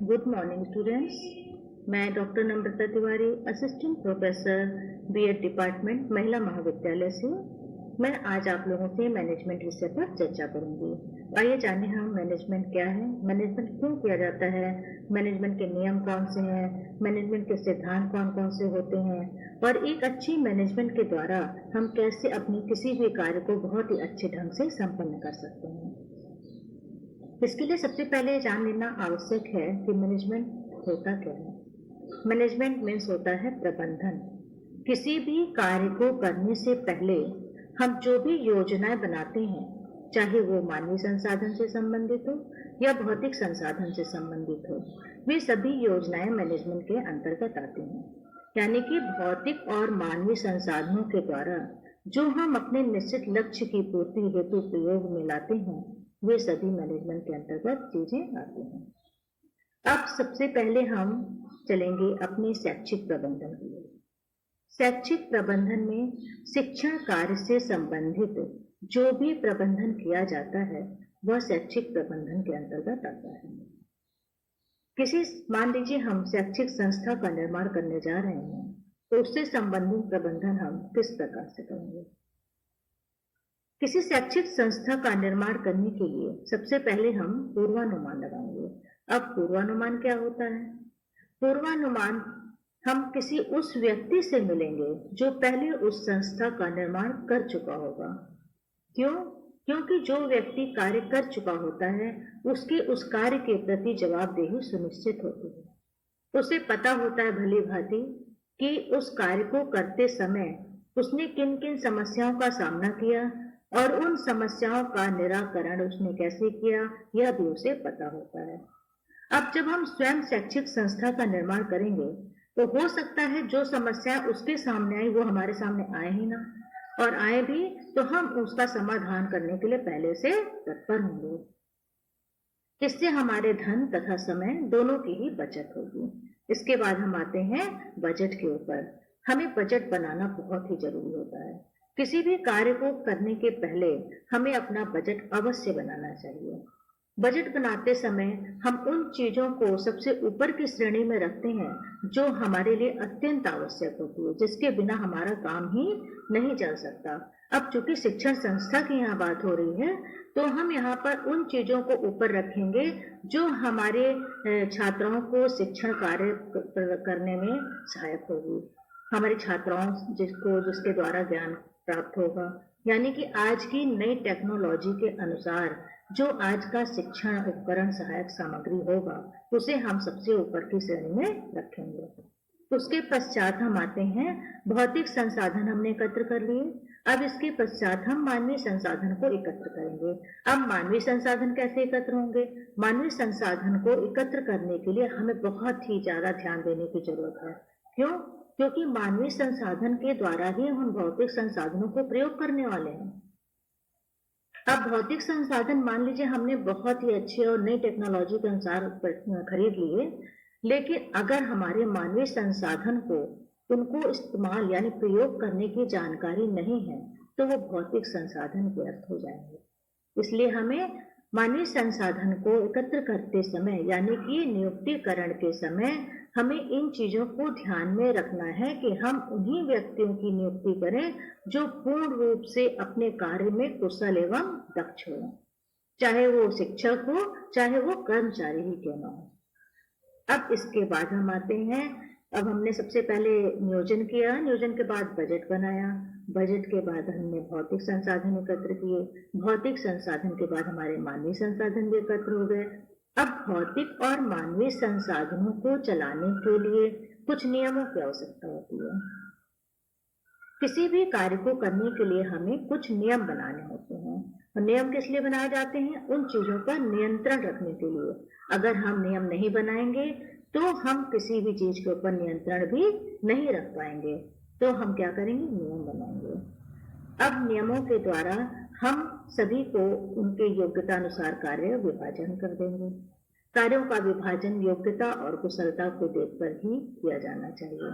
Good morning students. मैं doctor Namrata Tiwari, assistant professor BEd department Mahila Mahavidyalaya से मैं आज आप लोगों से मैनेजमेंट विषय पर चर्चा करूंगी। आइए जाने हम मैनेजमेंट क्या है, मैनेजमेंट क्यों किया जाता है, मैनेजमेंट के नियम कौन से हैं, मैनेजमेंट के सिद्धांत कौन कौन से होते हैं और एक अच्छी मैनेजमेंट के द्वारा हम कैसे अपनी किसी भी कार्य को बहुत ही अच्छे ढंग से संपन्न कर सकते हैं। इसके लिए सबसे पहले जान लेना आवश्यक है कि मैनेजमेंट होता क्या है। मैनेजमेंट मीन्स होता है प्रबंधन। किसी भी कार्य को करने से पहले हम जो भी योजनाएं बनाते हैं, चाहे वो मानवीय संसाधन से संबंधित हो या भौतिक संसाधन से संबंधित हो, वे सभी योजनाएं मैनेजमेंट के अंतर्गत आती हैं। यानी कि भौतिक और मानवीय संसाधनों के द्वारा जो हम अपने निश्चित लक्ष्य की पूर्ति हेतु प्रयोग में लाते हैं, वे सभी मैनेजमेंट के अंतर्गत चीजें आती हैं। अब सबसे पहले हम चलेंगे अपने शैक्षिक प्रबंधन की ओर। शैक्षिक प्रबंधन में शिक्षण कार्य से संबंधित जो भी प्रबंधन किया जाता है वह शैक्षिक प्रबंधन के अंतर्गत आता है। मान लीजिए हम शैक्षिक संस्था का निर्माण करने जा रहे हैं, तो उससे संबंधित प्रबंधन हम किस प्रकार से करेंगे। किसी शैक्षिक संस्था का निर्माण करने के लिए सबसे पहले हम पूर्वानुमान लगाएंगे। अब पूर्वानुमान क्या होता है? पूर्वानुमान हम किसी उस व्यक्ति से मिलेंगे जो पहले उस संस्था का निर्माण कर चुका होगा। क्यों? क्योंकि जो व्यक्ति कार्य कर चुका होता है उसकी उस कार्य के प्रति जवाबदेही सुनिश्चित होती है। उसे पता होता है भली भांति कि उस कार्य को करते समय उसने किन किन समस्याओं का सामना किया और उन समस्याओं का निराकरण उसने कैसे किया, यह भी उसे पता होता है। अब जब हम स्वयं शैक्षिक संस्था का निर्माण करेंगे तो हो सकता है जो समस्या उसके सामने आई वो हमारे सामने आए ही ना, और आए भी तो हम उसका समाधान करने के लिए पहले से तत्पर होंगे। इससे हमारे धन तथा समय दोनों की ही बचत होगी। इसके बाद हम आते हैं बजट के ऊपर। हमें बजट बनाना बहुत ही जरूरी होता है। किसी भी कार्य को करने के पहले हमें अपना बजट अवश्य बनाना चाहिए। बजट बनाते समय हम उन चीजों को सबसे ऊपर की श्रेणी में रखते हैं जो हमारे लिए अत्यंत आवश्यक होती है, जिसके बिना हमारा काम ही नहीं चल सकता। अब चूंकि शिक्षण संस्था की यहाँ बात हो रही है तो हम यहाँ पर उन चीजों को ऊपर रखेंगे जो हमारे छात्राओं को शिक्षण कार्य करने में सहायक होगी। हमारे छात्राओं जिसके द्वारा ज्ञान प्राप्त होगा, यानी कि आज की नई टेक्नोलॉजी के अनुसार जो आज का शिक्षण उपकरण सहायक सामग्री होगा उसे हम सबसे ऊपर की श्रेणी में रखेंगे। उसके पश्चात हम आते हैं भौतिक संसाधन हमने एकत्र कर लिए। अब इसके पश्चात हम मानवीय संसाधन को एकत्र करेंगे। अब मानवीय संसाधन कैसे एकत्र होंगे? मानवीय संसाधन को एकत्र करने के लिए हमें बहुत ही ज्यादा ध्यान देने की जरूरत है। क्यों? क्योंकि मानवीय संसाधन के द्वारा ही हम भौतिक संसाधनों को प्रयोग करने वाले हैं। अब भौतिक संसाधन मान लीजिए हमने बहुत ही अच्छे और नई टेक्नोलॉजी के अनुसार खरीद लिए, लेकिन अगर हमारे मानवीय संसाधन को उनको इस्तेमाल यानी प्रयोग करने की जानकारी नहीं है तो वो भौतिक संसाधन व्यर्थ हो जाएंगे। इसलिए हमें मानवीय संसाधन को एकत्र करते समय यानी कि नियुक्तिकरण के समय हमें इन चीजों को ध्यान में रखना है कि हम उन्हीं व्यक्तियों की नियुक्ति करें जो पूर्ण रूप से अपने कार्य में कुशल एवं दक्ष हो, चाहे वो शिक्षक हो चाहे वो कर्मचारी ही क्यों न हो। अब इसके बाद हम आते हैं, अब हमने सबसे पहले नियोजन किया, नियोजन के बाद बजट बनाया, बजट के बाद हमने भौतिक संसाधन एकत्र किए, भौतिक संसाधन के बाद हमारे मानवीय संसाधन भी एकत्र हो गए। अब भौतिक और मानवीय संसाधनों को चलाने के लिए कुछ नियमों की आवश्यकता होती है। किसी भी कार्य को करने के लिए हमें कुछ नियम बनाने होते हैं। और नियम किस लिए बनाए जाते हैं? उन चीजों पर नियंत्रण रखने के लिए। अगर हम नियम नहीं बनाएंगे तो हम किसी भी चीज के ऊपर नियंत्रण भी नहीं रख पाएंगे। तो हम क्या करेंगे? नियम बनाएंगे। अब नियमों के द्वारा हम सभी को उनके योग्यता अनुसार कार्य विभाजन कर देंगे। कार्यों का विभाजन योग्यता और कुशलता को देखकर ही किया जाना चाहिए।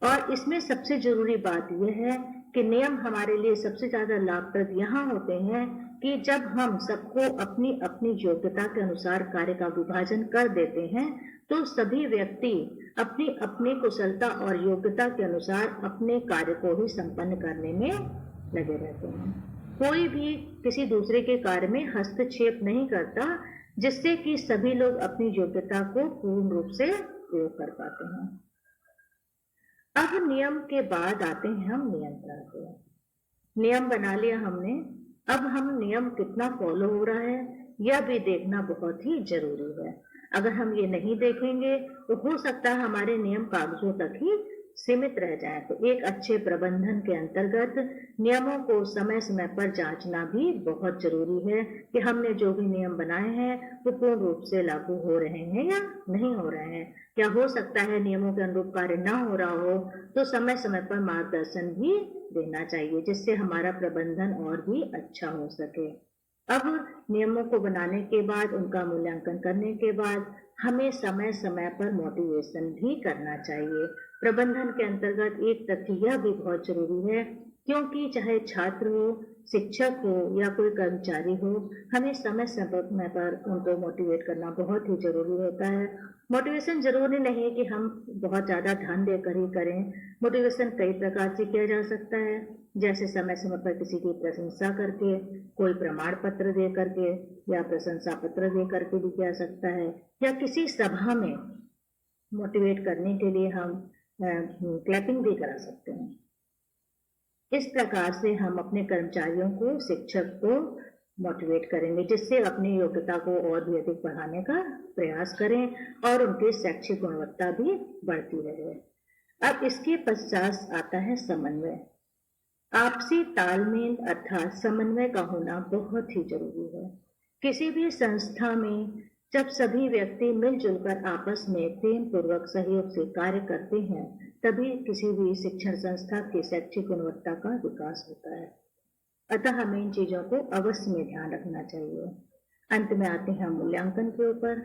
और इसमें सबसे जरूरी बात यह है कि नियम हमारे लिए सबसे ज्यादा लाभप्रद यहाँ होते हैं कि जब हम सबको अपनी अपनी योग्यता के अनुसार कार्य का विभाजन कर देते हैं तो सभी व्यक्ति अपनी अपनी कुशलता और योग्यता के अनुसार अपने कार्य को ही संपन्न करने में लगे रहते हैं। कोई भी किसी दूसरे के कार्य में हस्तक्षेप नहीं करता, जिससे कि सभी लोग अपनी योग्यता को पूर्ण रूप से प्रयोग कर पाते हैं। अब नियम के बाद आते हैं हम नियंत्रण को। नियम बना लिया हमने, अब हम नियम कितना फॉलो हो रहा है यह भी देखना बहुत ही जरूरी है। अगर हम ये नहीं देखेंगे तो हो सकता है हमारे नियम कागजों तक ही सीमित रह जाए। तो एक अच्छे प्रबंधन के अंतर्गत नियमों को समय समय पर जांचना भी बहुत जरूरी है कि हमने जो भी नियम बनाए हैं वो पूर्ण रूप से लागू हो रहे हैं या नहीं हो रहे हैं। या हो सकता है नियमों के अनुरूप कार्य न हो रहा हो तो समय समय पर मार्गदर्शन भी देना चाहिए, जिससे हमारा प्रबंधन और भी अच्छा हो सके। अब नियमों को बनाने के बाद, उनका मूल्यांकन करने के बाद हमें समय समय पर मोटिवेशन भी करना चाहिए। प्रबंधन के अंतर्गत एक तथ्य यह भी बहुत जरूरी है, क्योंकि चाहे छात्र हो, शिक्षक हो या कोई कर्मचारी हो, हमें समय समय पर उनको मोटिवेट करना बहुत ही जरूरी होता है। मोटिवेशन जरूरी नहीं है कि हम बहुत ज्यादा ध्यान देकर ही करें। मोटिवेशन कई प्रकार से किया जा सकता है, जैसे समय समय पर किसी की प्रशंसा करके, कोई प्रमाण पत्र दे करके या प्रशंसा पत्र दे करके भी किया सकता है, या किसी सभा में मोटिवेट करने के लिए हम क्लैपिंग भी करा सकते हैं। इस प्रकार से हम अपने कर्मचारियों को, शिक्षक को मोटिवेट करेंगे, जिससे अपनी योग्यता को और भी अधिक बढ़ाने का प्रयास करें और उनकी शैक्षिक गुणवत्ता भी बढ़ती रहे। अब इसके पश्चात आता है समन्वय। आपसी तालमेल अर्थात समन्वय का होना बहुत ही जरूरी है। किसी भी संस्था में जब सभी व्यक्ति मिलजुल कर आपस में प्रेम पूर्वक सहयोग से कार्य करते हैं, तभी किसी भी शिक्षण संस्था की शैक्षिक गुणवत्ता का विकास होता है। अतः हमें इन चीजों को अवश्य में ध्यान रखना चाहिए। अंत में आते हैं मूल्यांकन के ऊपर।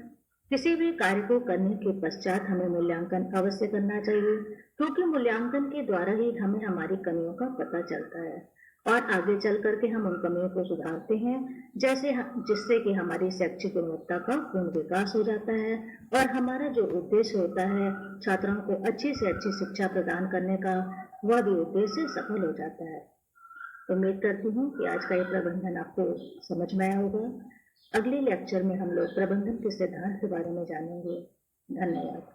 किसी भी कार्य को करने के पश्चात हमें मूल्यांकन अवश्य करना चाहिए, क्योंकि मूल्यांकन के द्वारा ही हमें हमारी कमियों का पता चलता है और आगे चल करके हम उन कमियों को सुधारते हैं, जिससे कि हमारी शैक्षिक गुणवत्ता का पूर्ण विकास हो जाता है और हमारा जो उद्देश्य होता है छात्रों को अच्छी से अच्छी शिक्षा प्रदान करने का, वह भी उद्देश्य सफल हो जाता है। उम्मीद करती हूँ कि आज का ये प्रबंधन आपको समझ में आया होगा। अगले लेक्चर में हम लोग प्रबंधन के सिद्धांत के बारे में जानेंगे। धन्यवाद।